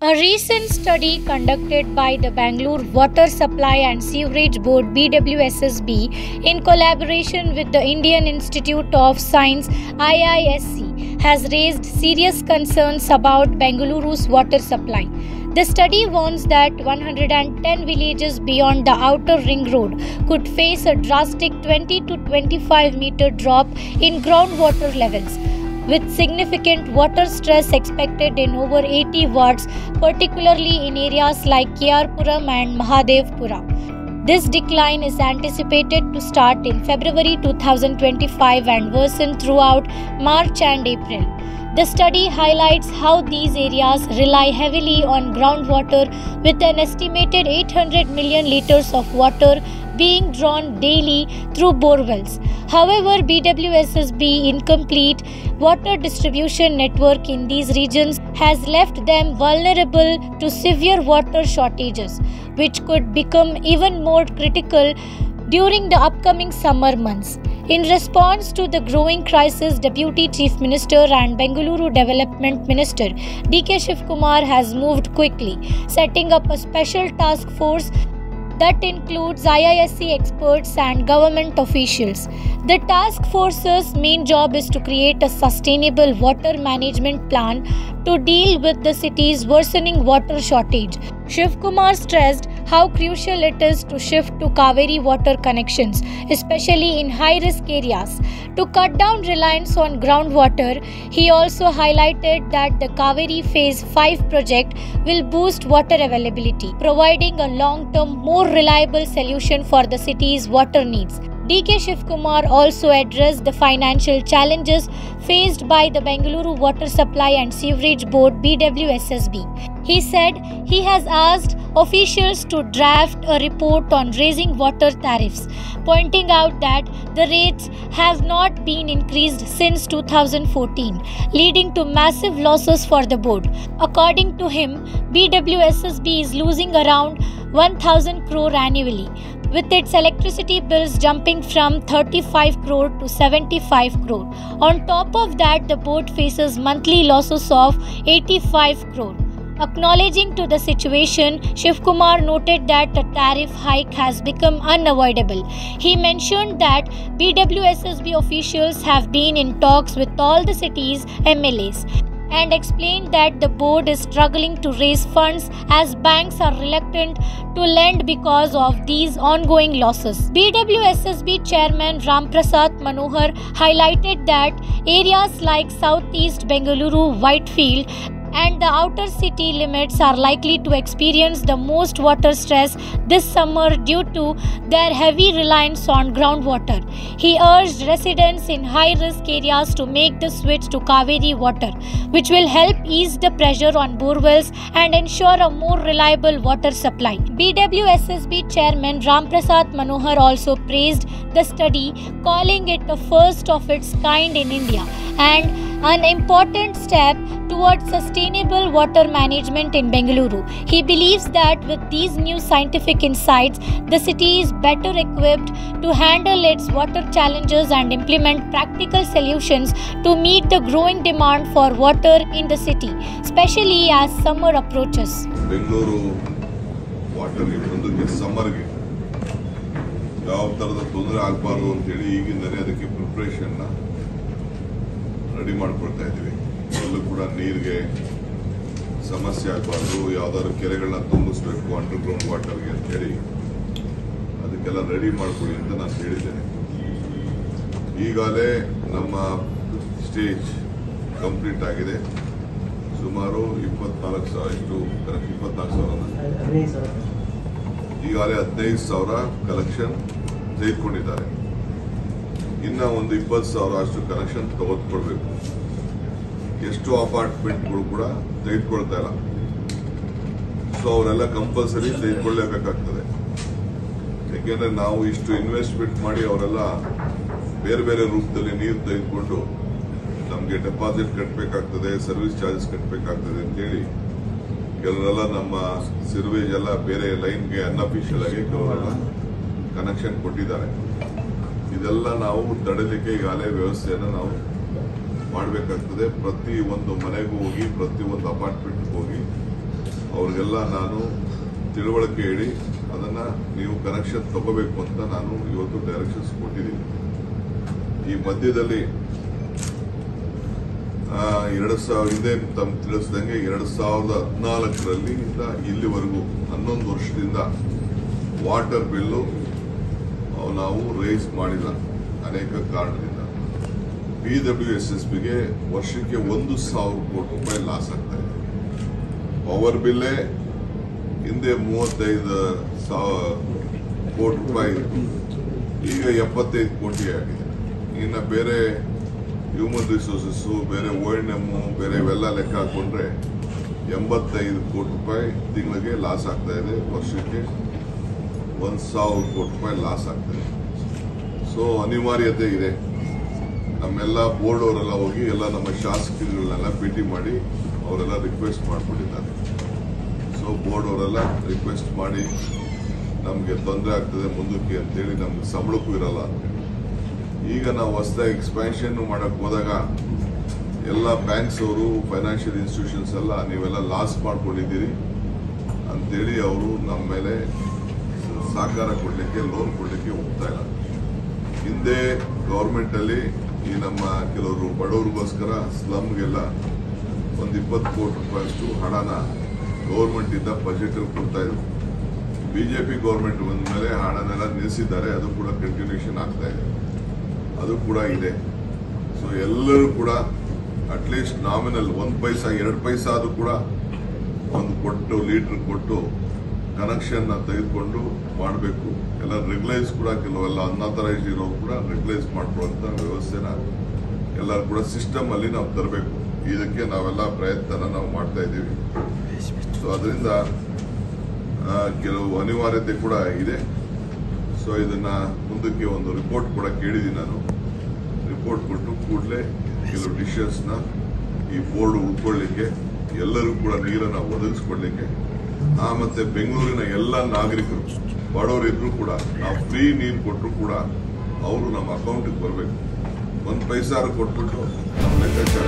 A recent study conducted by the Bangalore Water Supply and Sewerage Board BWSSB in collaboration with the Indian Institute of Science IISc has raised serious concerns about Bengaluru's water supply. The study warns that 110 villages beyond the outer ring road could face a drastic 20 to 25 meter drop in groundwater levels, with significant water stress expected in over 80 wards, particularly in areas like Kyarpuram and Mahadevpura. This decline is anticipated to start in February 2025 and worsen throughout March and April. The study highlights how these areas rely heavily on groundwater, with an estimated 800 million liters of water being drawn daily through borewells. However, BWSSB incomplete water distribution network in these regions has left them vulnerable to severe water shortages, which could become even more critical during the upcoming summer months. In response to the growing crisis, Deputy Chief Minister and Bengaluru Development Minister D.K. Shivkumar has moved quickly, setting up a special task force that includes IISc experts and government officials. The task force's main job is to create a sustainable water management plan to deal with the city's worsening water shortage. Shivkumar stressed how crucial it is to shift to Kaveri water connections, especially in high-risk areas, to cut down reliance on groundwater. He also highlighted that the Kaveri Phase 5 project will boost water availability, providing a long-term, more reliable solution for the city's water needs. D.K. Shivkumar also addressed the financial challenges faced by the Bengaluru Water Supply and Sewerage Board BWSSB. He said he has asked officials to draft a report on raising water tariffs, pointing out that the rates have not been increased since 2014, leading to massive losses for the board. According to him, BWSSB is losing around 1,000 crore annually, with its electricity bills jumping from 35 crore to 75 crore. On top of that, the board faces monthly losses of 85 crore. Acknowledging to the situation, Shivkumar noted that a tariff hike has become unavoidable. He mentioned that BWSSB officials have been in talks with all the city's MLAs, and explained that the board is struggling to raise funds as banks are reluctant to lend because of these ongoing losses. BWSSB Chairman Ramprasad Manohar highlighted that areas like Southeast Bengaluru, Whitefield, and the outer city limits are likely to experience the most water stress this summer due to their heavy reliance on groundwater. He urged residents in high-risk areas to make the switch to Kaveri water, which will help ease the pressure on borewells and ensure a more reliable water supply. BWSSB Chairman Ramprasad Manohar also praised the study, calling it the first of its kind in India and an important step towards sustainable water management in Bengaluru. He believes that with these new scientific insights, the city is better equipped to handle its water challenges and implement practical solutions to meet the growing demand for water in the city, especially as summer approaches. Bengaluru water ಮುಂದಕ್ಕೆ ಸಮ್ಮರ್ಗೆ ಯಾವ ತರದ ತೊಂದರೆ ಆಗಬಾರದು ಅಂತ ಹೇಳಿ ಈಗಿಂದಲೇ ಅದಕ್ಕೆ preparation ready ಮಾಡ್ಕೊಳ್ತಾ ಇದ್ದೀವಿ. ಎಲ್ಲೂ ಕೂಡ ನೀರಿಗೆ ಸಮಸ್ಯೆ ಆಗಬಾರ್ದು, ಯಾವ್ದಾದ್ರು ಕೆರೆಗಳನ್ನ ತುಂಬಿಸ್ಬೇಕು ಅಂಡರ್ ಗ್ರೌಂಡ್ ವಾಟರ್ಗೆ ಅಂತ ಹೇಳಿ ಅದಕ್ಕೆಲ್ಲ ರೆಡಿ ಮಾಡ್ಕೊಳ್ಳಿ ಅಂತ ನಾನು ಹೇಳಿದ್ದೇನೆ. ಈಗಾಗಲೇ ನಮ್ಮ ಸ್ಟೇಜ್ ಕಂಪ್ಲೀಟ್ ಆಗಿದೆ. ಸುಮಾರು 24,000 ಈಗಾಗಲೇ 15,000 ಕಲೆಕ್ಷನ್ ತೆಗೆದುಕೊಂಡಿದ್ದಾರೆ. ಇನ್ನ ಒಂದು 20,000 ಅಷ್ಟು ಕನೆಕ್ಷನ್ ತೆಗೆದುಕೊಳ್ಬೇಕು. ಎಷ್ಟು ಅಪಾರ್ಟ್ಮೆಂಟ್ಗಳು ಕೂಡ ತೆಗೆದುಕೊಳ್ತಾ ಇಲ್ಲ. ಸೊ ಅವರೆಲ್ಲ ಕಂಪಲ್ಸರಿ ತೆಗೆದುಕೊಳ್ಳಲೇಬೇಕಾಗ್ತದೆ. ಯಾಕೆಂದ್ರೆ ನಾವು ಇಷ್ಟು ಇನ್ವೆಸ್ಟ್ಮೆಂಟ್ ಮಾಡಿ ಅವರೆಲ್ಲ ಬೇರೆ ಬೇರೆ ರೂಪದಲ್ಲಿ ನೀರು ತೆಗೆದುಕೊಂಡು ನಮಗೆ ಡೆಪಾಸಿಟ್ ಕಟ್ಟಬೇಕಾಗ್ತದೆ, ಸರ್ವಿಸ್ ಚಾರ್ಜಸ್ ಕಟ್ಟಬೇಕಾಗ್ತದೆ ಅಂತೇಳಿ ಕೆಲವರೆಲ್ಲ ನಮ್ಮ ಸಿರ್ವೇಜ್ ಎಲ್ಲ ಬೇರೆ ಲೈನ್ಗೆ ಅನ್ಅಫಿಷಿಯಲ್ ಆಗಿ ಕೆಲವರೆಲ್ಲ ಕನೆಕ್ಷನ್ ಕೊಟ್ಟಿದ್ದಾರೆ. ಇದೆಲ್ಲ ನಾವು ತಡೆಯಲಿಕ್ಕೆ ಈಗಾಗಲೇ ವ್ಯವಸ್ಥೆಯನ್ನು ನಾವು ಮಾಡಬೇಕಾಗ್ತದೆ. ಪ್ರತಿ ಒಂದು ಮನೆಗೂ ಹೋಗಿ, ಪ್ರತಿ ಒಂದು ಅಪಾರ್ಟ್ಮೆಂಟ್ಗೆ ಹೋಗಿ ಅವ್ರಿಗೆಲ್ಲ ನಾನು ತಿಳುವಳಿಕೆ ಹೇಳಿ ಅದನ್ನ ನೀವು ಕನೆಕ್ಷನ್ ತಗೋಬೇಕು ಅಂತ ನಾನು ಇವತ್ತು ಡೈರೆಕ್ಷನ್ಸ್ ಕೊಟ್ಟಿದ್ದೀನಿ. ಈ ಮಧ್ಯದಲ್ಲಿ 2000 ಹಿಂದೆ ತಮ್ಮ ತಿಳಿಸಿದಂಗೆ 2014ರಲ್ಲಿ ಇಲ್ಲಿವರೆಗೂ 11 ವರ್ಷದಿಂದ ವಾಟರ್ ಬಿಲ್ಲು ನಾವು ರೈಸ್ ಮಾಡಿಲ್ಲ. ಅನೇಕ ಕಾರಣದಿಂದ BWSSBಗೆ ವರ್ಷಕ್ಕೆ 1,000 ಕೋಟಿ ರೂಪಾಯಿ ಲಾಸ್ ಆಗ್ತಾ ಇದೆ. ಪವರ್ ಬಿಲ್ಲೇ ಹಿಂದೆ 35,000 ಕೋಟಿ ರೂಪಾಯಿ, ಈಗ 75 ಕೋಟಿ ಆಗಿದೆ. ಇನ್ನು ಬೇರೆ ಹ್ಯೂಮನ್ ರಿಸೋರ್ಸಸ್, ಬೇರೆ O&M, ಬೇರೆ ಇವೆಲ್ಲ ಲೆಕ್ಕ ಹಾಕೊಂಡ್ರೆ 85 ಕೋಟಿ ರೂಪಾಯಿ ತಿಂಗಳಿಗೆ ಲಾಸ್ ಆಗ್ತಾ ಇದೆ. ವರ್ಷಕ್ಕೆ 1,000 ಕೋಟಿ ರೂಪಾಯಿ ಲಾಸ್ ಆಗ್ತದೆ. ಸೊ ಅನಿವಾರ್ಯತೆ ಇದೆ. ನಮ್ಮೆಲ್ಲ ಬೋರ್ಡ್ ಅವರೆಲ್ಲ ಹೋಗಿ ಎಲ್ಲ ನಮ್ಮ ಶಾಸಕರುಗಳನ್ನೆಲ್ಲ ಭೇಟಿ ಮಾಡಿ ಅವರೆಲ್ಲ ರಿಕ್ವೆಸ್ಟ್ ಮಾಡಿಕೊಂಡಿದ್ದಾರೆ. ಸೊ ಬೋರ್ಡ್ ಅವರೆಲ್ಲ ರಿಕ್ವೆಸ್ಟ್ ಮಾಡಿ ನಮಗೆ ತೊಂದರೆ ಆಗ್ತದೆ ಮುಂದಕ್ಕೆ ಅಂತೇಳಿ, ನಮ್ಗೆ ಸಂಬಳಕ್ಕೂ ಇರಲ್ಲ ಅಂತ. ಈಗ ನಾವು ಹೊಸದಾಗಿ ಎಕ್ಸ್ಪ್ಯಾನ್ಷನ್ ಮಾಡಕ್ ಹೋದಾಗ ಎಲ್ಲ ಬ್ಯಾಂಕ್ಸ್ ಅವರು, ಫೈನಾನ್ಷಿಯಲ್ ಇನ್ಸ್ಟಿಟ್ಯೂಷನ್ಸ್ ಎಲ್ಲ ನೀವೆಲ್ಲ ಲಾಸ್ ಮಾಡ್ಕೊಂಡಿದ್ದೀರಿ ಅಂತೇಳಿ ಅವರು ನಮ್ಮ ಮೇಲೆ ಸಹಕಾರ ಕೊಡ್ಲಿಕ್ಕೆ, ಲೋನ್ ಕೊಡ್ಲಿಕ್ಕೆ ಹೋಗ್ತಾ ಇಲ್ಲ. ಹಿಂದೆ ಗವರ್ಮೆಂಟ್ ಅಲ್ಲಿ ಈ ನಮ್ಮ ಕೆಲವರು ಬಡವರಿಗೋಸ್ಕರ ಸ್ಲಮ್ಗೆಲ್ಲ 20 ಕೋಟಿ ರೂಪಾಯಿಯಷ್ಟು ಹಣನ ಗವರ್ಮೆಂಟ್ ಇಂದ ಬಜೆಟ್ ಕೊಡ್ತಾ ಇದ್ರು. ಬಿಜೆಪಿ ಗವರ್ಮೆಂಟ್ ಬಂದ ಮೇಲೆ ಹಣನೆಲ್ಲ ನಿಲ್ಲಿಸಿದ್ದಾರೆ. ಅದು ಕೂಡ ಕಂಟಿನ್ಯೂಷನ್ ಆಗ್ತಾ ಇದೆ, ಅದು ಕೂಡ ಇದೆ. ಸೊ ಎಲ್ಲರೂ ಕೂಡ ಅಟ್ಲೀಸ್ಟ್ ನಾಮಿನಲ್ 1 ಪೈಸಾ 2 ಪೈಸಾ ಅದು ಕೂಡ ಒಂದು ಕೊಟ್ಟು ಲೀಟರ್ ಕೊಟ್ಟು ಕನೆಕ್ಷನ್ ತೆಗೆದುಕೊಂಡು ಮಾಡಬೇಕು. ಎಲ್ಲ ರೆಗ್ಯುಲೈಸ್ ಕೂಡ ಕೆಲವೆಲ್ಲ ಅನ್ಆಥರೈಸ್ಡ್ ಇರೋರು ಕೂಡ ರೆಗ್ಯುಲೈಸ್ ಮಾಡ್ಕೊಳ್ಳುವಂತ ವ್ಯವಸ್ಥೆನ ಎಲ್ಲರೂ ಕೂಡ ಸಿಸ್ಟಮ್ ಅಲ್ಲಿ ನಾವು ತರಬೇಕು. ಇದಕ್ಕೆ ನಾವೆಲ್ಲ ಪ್ರಯತ್ನ ನಾವು ಮಾಡ್ತಾ ಇದ್ದೀವಿ. ಸೊ ಅದರಿಂದ ಕೆಲವು ಅನಿವಾರ್ಯತೆ ಕೂಡ ಇದೆ. ಸೊ ಇದನ್ನ ಮುಂದಕ್ಕೆ ಒಂದು ರಿಪೋರ್ಟ್ ಕೂಡ ಕೇಳಿದ್ದೀನಿ ನಾನು. ರಿಪೋರ್ಟ್ ಕೊಟ್ಟು ಕೂಡಲೇ ಕೆಲವು ಡಿಶಸ್ನ ಈ ಬೋರ್ಡ್ ಉಳ್ಕೊಳ್ಳಿಕ್ಕೆ, ಎಲ್ಲರೂ ಕೂಡ ನೀರನ್ನು ಒದಗಿಸ್ಕೊಡ್ಲಿಕ್ಕೆ, ಮತ್ತೆ ಬೆಂಗಳೂರಿನ ಎಲ್ಲ ನಾಗರಿಕರು ಬಡವರು ಇದ್ರು ಕೂಡ ನಾವು ಫ್ರೀ ನೀರು ಕೊಟ್ಟರು ಕೂಡ ಅವರು ನಮ್ಮ ಅಕೌಂಟಿಗೆ ಬರಬೇಕು. 1 ಪೈಸಾ ಕೊಟ್ಬಿಟ್ಟು ನಮ್ಮ ಲೆಕ್ಕಾಚಾರ